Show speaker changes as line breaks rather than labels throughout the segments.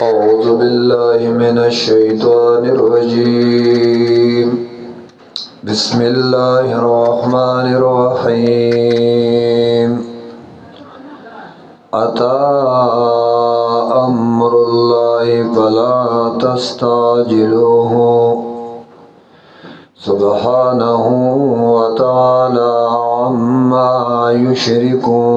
أعوذ بالله من الشيطان الرجيم بسم الله الرحمن الرحيم أتى أمر الله فلا تستعجلوه سبحانه وتعالى عما يشركون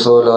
16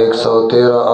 113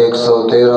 113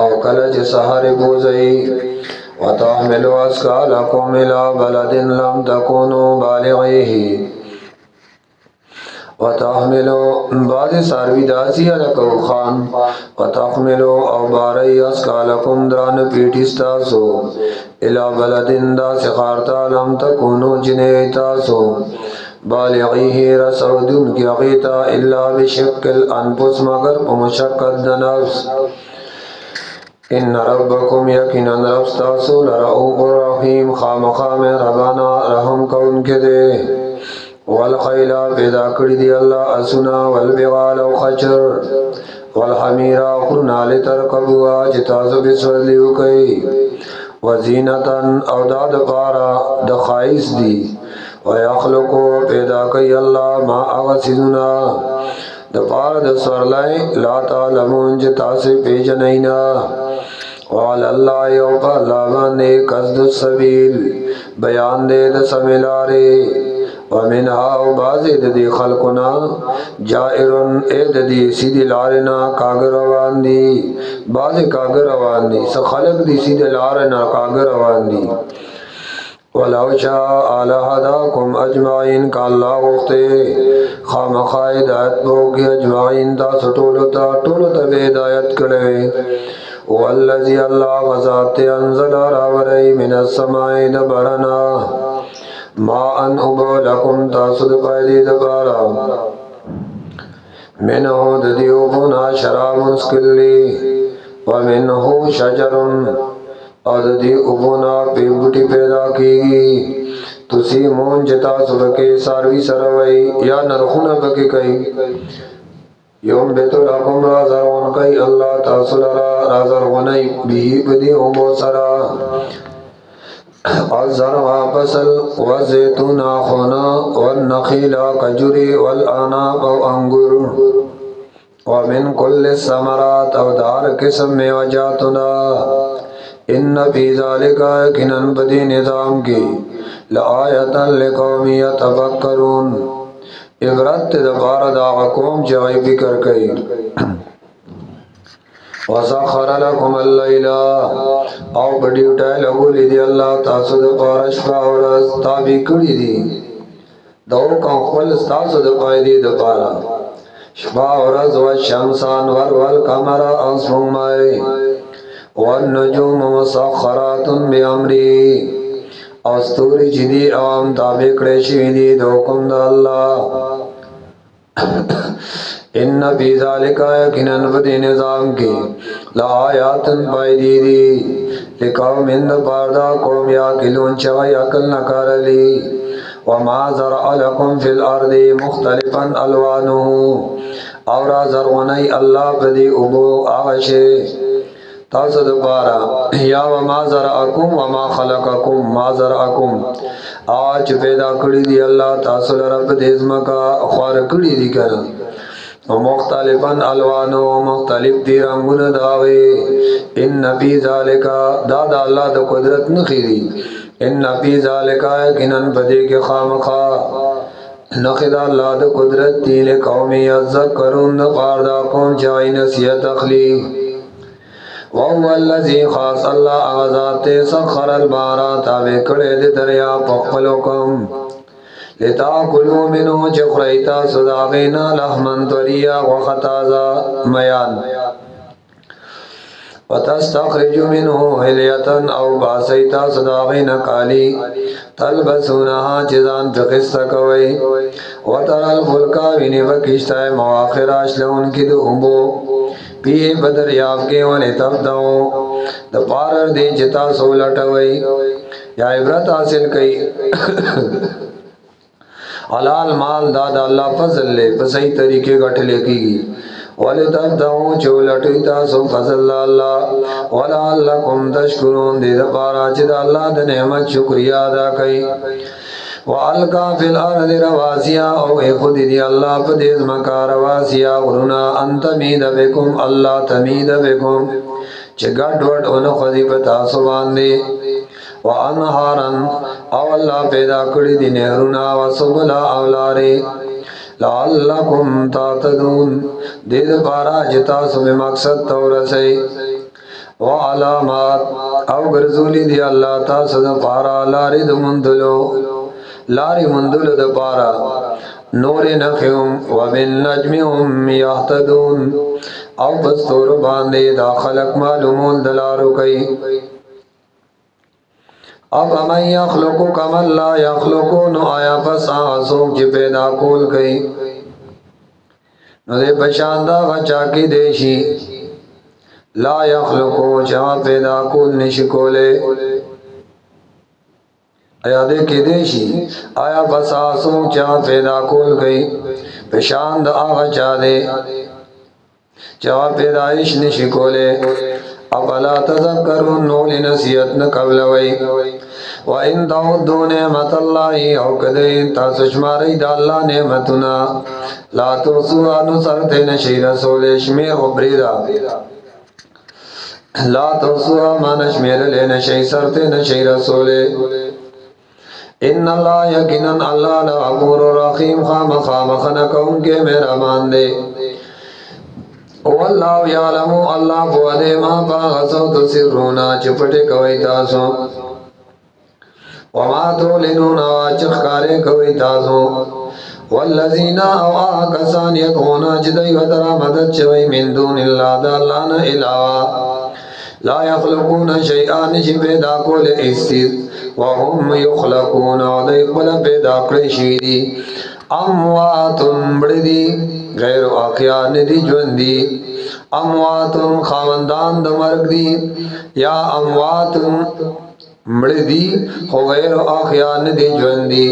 او کله چې سحر بوزي وتحملوا اثقالكم الى بلد لم تكونوا بالغيه وتحملوا بعض ساروی داسی لکو خان وتحملوا او باری اثقالكم دران پیٹی ستاسو الى بلدن دا سخارتا لم تکونو جنه تاسو بالغیه رسودن کی اغیتا الا بشکل انفس مگر پمشکت دنفس ان ربکم یقینا رب ستاسو لرؤوف الرحیم خامخام ربانا رحم کون کے دے والخیلا پیدا کړی دی الله اسنا والبغال او خچر والحمیرا خرنا لترکبوا چې تاسو به سولیو کوي وزینتن او داد پارا د خایس دی ويخلقو پیدا کوي الله ما اغسنا د پارا د سورلای لا تعلمون چې تاسو پیژنینا وعلى الله یوب الله باندې قصد السبیل بیان دې د سمیلاره ومنها او بازی دی خلقنا جائرن اید دی سیدی لارنا کاغر روان دی بازی کاغر روان دی سخلق دی سیدی لارنا کاغر روان دی ولو شاء لهداكم اجمعین کا اللہ غفتے خامخائد آیت بوگی اجمعین تا سٹولتا ٹولتا بیدایت کڑے والذی اللہ غزات انزل راوری من السماء دبرنا ما ان ابو لکم تاسد پایدی دبارا منہو ددیو بنا شراب مسکلی ومنہو شجرن اور ددی ابونا پیبوٹی پیدا کی تسی مون جتا سبکے ساروی سروئی یا نرخون بکی کئی یوم بیتو لکم رازرون کئی اللہ تاسل رازرونی بھی بدی امو سرا الزرع فصل والزيتون خنا والنخيل كجري والأعناب انگور ومن كل الثمرات او دار قسم میں وجاتنا ان فی ذلك یقینا بدی نظام کی لآیۃ لقوم یتفکرون عبرت دبار دا قوم جغی فکر کئی وسخر لكم الليل او بڑی اٹھائے لگو لی دی اللہ تاسو دا پارش پاورز تابی کڑی دی دو کن خل تاسو دا پای دی دا پارا شپا ورز و شمسان والقمر انسمون مائی والنجوم مسخرات بی امری استوری جدی عوام تابی کڑیشی دی دو کم دا اللہ ان فی ذالک یقینا بدی نظام کی لآیاتن پایدی دی لقوم اند پاردا قوم یاکلون چوی عقل نکارلی وما زرع لکم فی الارض مختلفا الوانه اورا زرغنی اللہ بدی ابو آغشے تاسد پارا یا وما زرعکم وما خلقکم ما زرعکم آج پیدا کری دی اللہ تاسد رب دیزمکا خوار کری دی کرن ومختلفا الوانو مختلف دی رنگون داوی ان فی ذالکا دادا اللہ دا قدرت نخیری ان فی ذالکا یقیناً بدے کے خامخا نخدا اللہ دا قدرت تیل قومی یذکرون دا پاردا قوم چاہی نصیحت اخلی وَهُوَ الَّذِي خاص اللہ آغازات سخر البارا تابع کڑے دے دریا پخپلوکم لتاکلوا منه چخریتا صداغینا لحمن طریا وخطازا میان وتستخرج منه حلیتا او باسیتا صداغینا کالی تلبسونها چیزان پقصہ کوئی وتر الفلکا وینی وکشتای مواخر اشلون کی دو امبو پیئے بدر یاب کے ولی تبداؤ دپارر دے چتا سولٹوئی یا عبرت حاصل کئی حلال مال دادا اللہ فضل لے پسئی طریقے گھٹ لے کی گی ولی تبداؤ چولٹوئی تاسو فضل اللہ ولعلکم تشکرون دے دپارا چدا اللہ دا نعمت شکریہ ادا کئی وَأَلْقَى فِي الْأَرْضِ رَوَاسِيَ او اے خود دی اللہ پدیز مکا رواسیا غرنا انت مید بکم اللہ تمید بکم چه گڑ وڑ انو خضی پتا سبان دے وَأَنْهَارًا او اللہ پیدا کری دی نہرنا وَسُبُلَا اولارے لَعَلَّكُمْ تَعْتَدُونَ دید پارا جتا سب مقصد تورسے و علامات او ګرځولي دی الله تاسو د پارا لارې د مندلو لارې مندلو د پارا نور نخهم و بالنجم هم یهتدون او پستور باندې دا خلق معلومون دلارو کوي اب من یخلقو کمن لا یخلقو نو آیا پس آسوک چی پیدا کول کئی نو دے پشاندہ غچا کی دیشی لا یخلقو چا پیدا کول نشکولے آیا دے کی دیشی آیا پس آسوک چا پیدا کول کئی پشاندہ غچا دے چا پیدایش نشکولے افلا تذکرون نولی نصیحت نکولوی و ان تعدوا نعمت اللہ او کدین تاسو شماری دا اللہ نعمتنا لا تحصوها نصرت نشی رسول شمیر غبریدا لا تحصوها ما نشمیر لنشی سرت نشی رسول ان اللہ یقیناً اللہ لغفور رحیم خام خنکون کے مہربان دے والله یعلم الله بوده ما باغسو تسرونا چپټه کوي تاسو وما تولنون چخکارې کوي تاسو والذین او کسان يدعون جدای ودرا مدد چوي من دون الله د الله نه علاوه لا يخلقون شيئا نشي پیدا کول ایستي وهم يخلقون او دای خپل پیدا کړی شي دي اموات بردی غیر احیاء ندی ژوندی اموات خاوندان د مرګ دی یا اموات مړدی خو غیر احیاء ندی ژوندی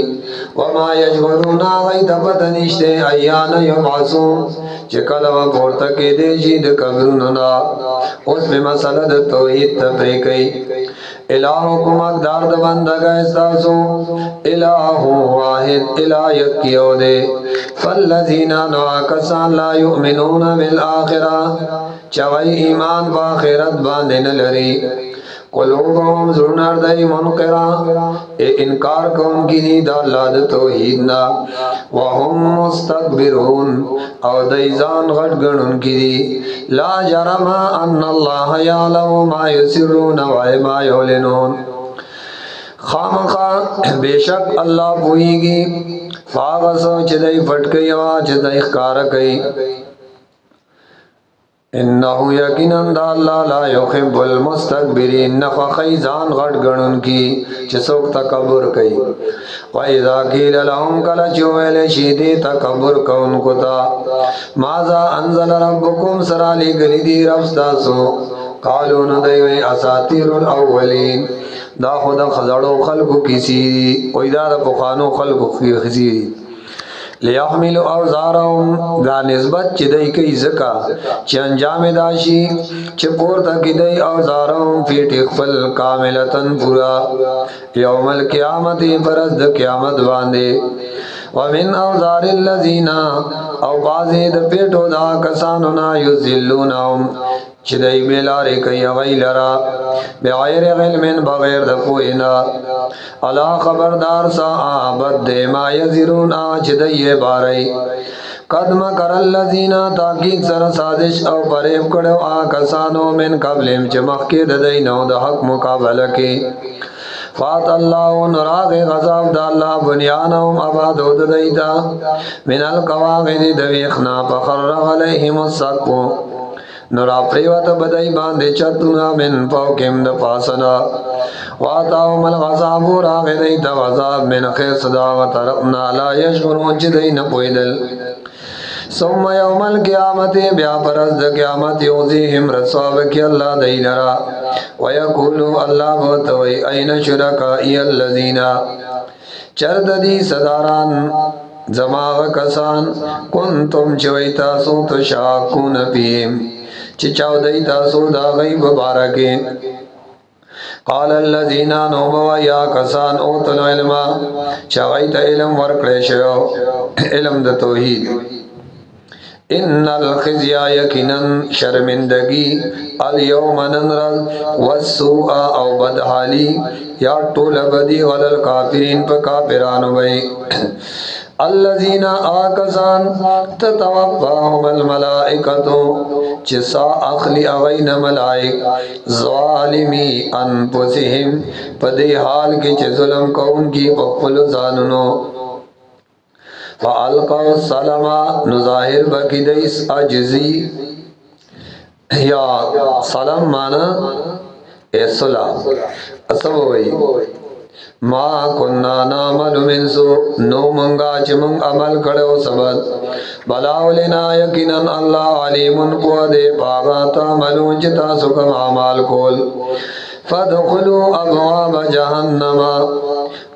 وما یشعرون غید پتنشته ایان یبعثون چې کله ورته کې دی چې د قبرونو نا اوس په مسله د توحید تفریقی الہکم اقدار د بندګا استاسو الہ واحد الہ یکیو دے فالذین نواکسان لا یؤمنون بالآخرہ چوئی ایمان با آخرت باندن لری قلوبهم زرنار دائی منقرہ انکار کون کی دی دا اللہ دا توحیدنا وهم مستقبرون او دیزان غٹ گنن کی دی لا جرم ان اللہ یعلم ما یسرون و ما یعلنون خامخا بیشک اللہ پوئی گی فاغسو چدائی پھٹکئی و چدائی خکارکئی انہو یقیناً دا اللہ لا یحب المستکبرین نفخی زان غٹ گنن کی چسوک تکبر کئی وَإِذَا قِيلَ لَهُمْ کَلَ چویل شیدی تکبر کون کتا ماذا انزل ربکم سرالی گلی دی ربستاسو قالو ندیوی اساطیر الاولین دا خود خزڑو خلقو کسی دی وی دا پخانو خلقو کسی دی لیحملو اوزارهم دا نسبت چی دی کئی زکا چی انجام داشی چی پورتا کی دی اوزارهم فیٹ اخفل کاملتن پورا یوم القیامت پرست قیامت باندے ومن اوزار اللذین او بازی دا پیٹو دا کسانونا یزلونهم چی دی بیلاری کئی غیلرا بغیر علم بغیر دا پوئنا علا خبردار سا آبد دے ما یزرون آچ دی باری قدم کر اللذین تاکید سر سازش او پریب کڑو آکسانو من قبلم چمخ کے ددینو دا حق مقابل کی فات اللہ نراغ غضاب دا اللہ بنیانهم ابادو ددیتا من القواغد دویخنا فخر علیہم السقو نرا پریوات بدائی باندے چتنا من فوقم دا پاسنا واتاهم الغضاب راغ دیتا غضاب من خیص دا وطرقنا لا یشعرون چدئی نپویدل ثم یوم القیامت بیا پرست قیامت یوزیہم رسواب کی اللہ دی لرا ویقولو اللہ بوتوی این شرکائی اللذین چرد دی صداران زماغ کسان کنتم چویتا سوت شاکون پیم چچاو دیتا سودا غیب بارکے قال الذین نوبوا یا کسان اوتل علم چاویتا علم ورکڑے شو علم دا توحید ان الخزي یقینا شرمندگی اليوم ننرل والسوء او بدحالی یا طول بدی غلل کافرین پا کافرانو بئی الذين آکسان تتوفاهم الملائکتو چسا اخلی اغین ملائک ظالمی انفسهم پدی حال کی چه ظلم کون کی پخفل زاننو فالقوا السلام نظاہر بکی دیس اجزی یا سلام مانا اے صلح اصب ہوئی ما کننا نعمل من سو نو منگا چه منگ عمل کڑو سبت بلاولنا یقینا اللہ علیمن قوہ دے پاگا تعملون چتا سکم عمال کول فدخلوا ابواب جہنم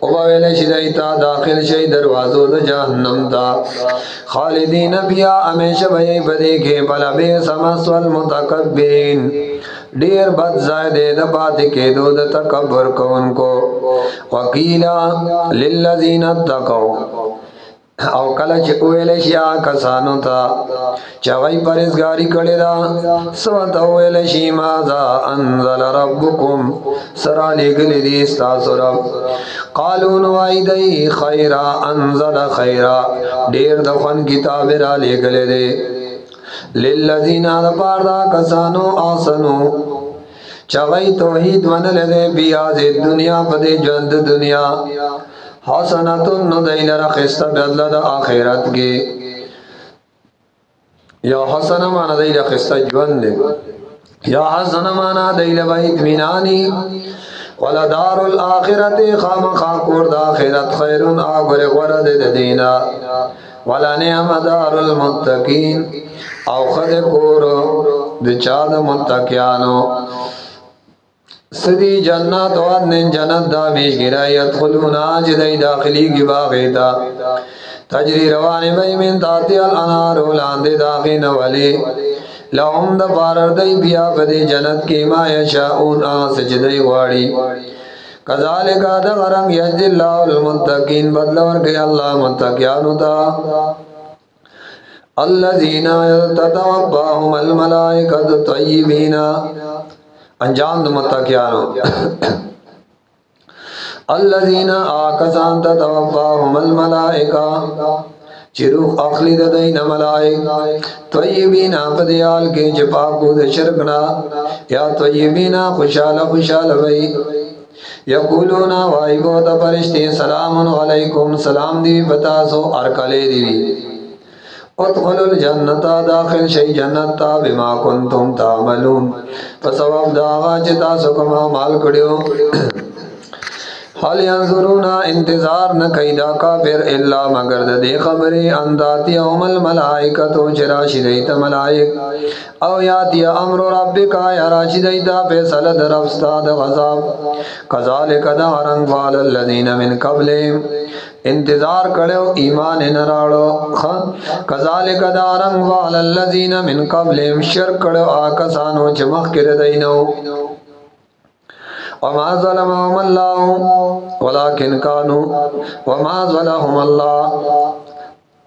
وبویل شدیتا داخل شی دروازو د جہنم تا خالدین بیا ہمیشہ بھئی بدے کے بلا بے سمسو المتکبرین دیر بد زائدے دبات کے دو د تکبر کون کو وقیلا للذین اتقوا او کله چې ویل شي کسانو ته چې وای پرهیزګاری کړی دا سو ته ویل شي ماذا انزل ربکم سره لګل دي تاسو رب قالوا نوای دی خیرا انزل خیرا ډیر د خون کتاب را لګل دي للذین پاردا کسانو آسنو چوي توحید ونل دي بیا د دنیا په ژوند دنیا حسنتن نو دیل رخصت بدل دا آخرت کی یا حسن مانا دیل رخصت جون دے یا حسن مانا دیل بایت منانی ولدار الاخرت خام خاکور دا آخرت خیرن آگر ورد دینا ولنعم دار المتقین او خد کورو دچاد متقیانو سدی جنات وادن جنت دا میش گرائیت خلونا جدائی داخلی کی باغیتا تجری روانی بی من تاتی الانارو لاندے داغین ولی لهم دا پارر دی بیا بدی جنت کی ما یشاؤن آس جدائی غاڑی کذالکا دا غرم یجد اللہ المتقین بدلور کے اللہ متقیانو تا الذین تتوفاهم الملائکت طیبین انجام د متقیانو الذين آکسان تتوفاهم الملائکہ چروح اخلی د دین ملائک طیبین پدیال کے جپاکو د شرکنا یا طیبین خوشحال خوشحال وی یقولون وائبو تا پرشتی سلام علیکم سلام دی بتاسو ارکلے دی ادخلوا الجنتا داخل شی جنتا بما کنتم تعملون فسواب داغا چتا سکما مال کڑیو حال ینظرون انتظار نہ کیدا کافر الا مگر دے خبری انداتی اوم الملائکتو چراشی دیتا ملائک او یاتی امر ربکا یا راشی دیتا فیصل در افستاد غذاب کذالک دارنگ فال الذین من قبلهم انتظار کڑو ایمان نراڑو کذالک دارنگ فال الذین من قبلهم شرک کڑو آکسانو چمخ کردینو وما ظلمهم الله ولكن كانوا وما ظلمهم الله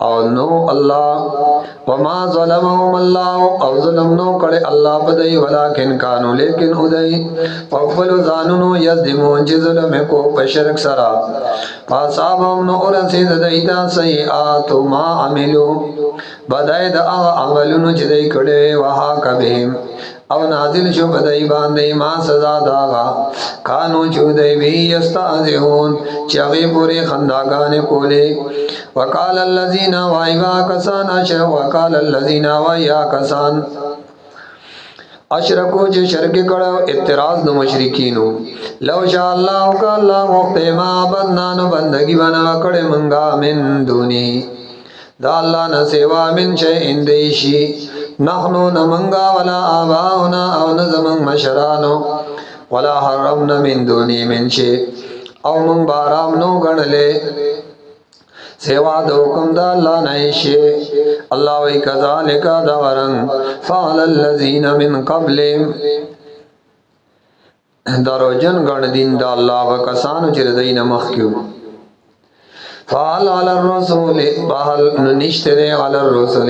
او نو الله وما ظلمهم الله او ظلم نو کړي الله بدای ولكن كانوا لیکن خدای فقل زانونو یظلمون چې ظلم کو په شرک سرا فاصابهم نو ورسید دایتا سیئات ما عملو بدای د عملونو چې دای کړي وها کبهم او نازل شو بدای باندې ما سزا داغا کانو چودای بی یستازهون چاوی پوری خنداگان کولے وقال الذین وایوا کسان اشرک وقال الذین وایا کسان اشرکو چې شرک کړه اعتراض د مشرکینو لو شاء الله کا الله وخت ما بندانو بندگی بنا کړه منګه من دونی دا الله نه سیوا من شی اندیشی نحنو نمنگا ولا آباؤنا او نزمن مشرانو ولا حرمنا من دونی من شی او من بارام نو گنلے سیوا دو کم دا اللہ نائشی اللہ وی کذالکا دارن فعل اللذین من قبلیم دارو جن گن دین دا اللہ وکسانو چردین مخیو فعل علی الرسول بحل ننشترے علی الرسول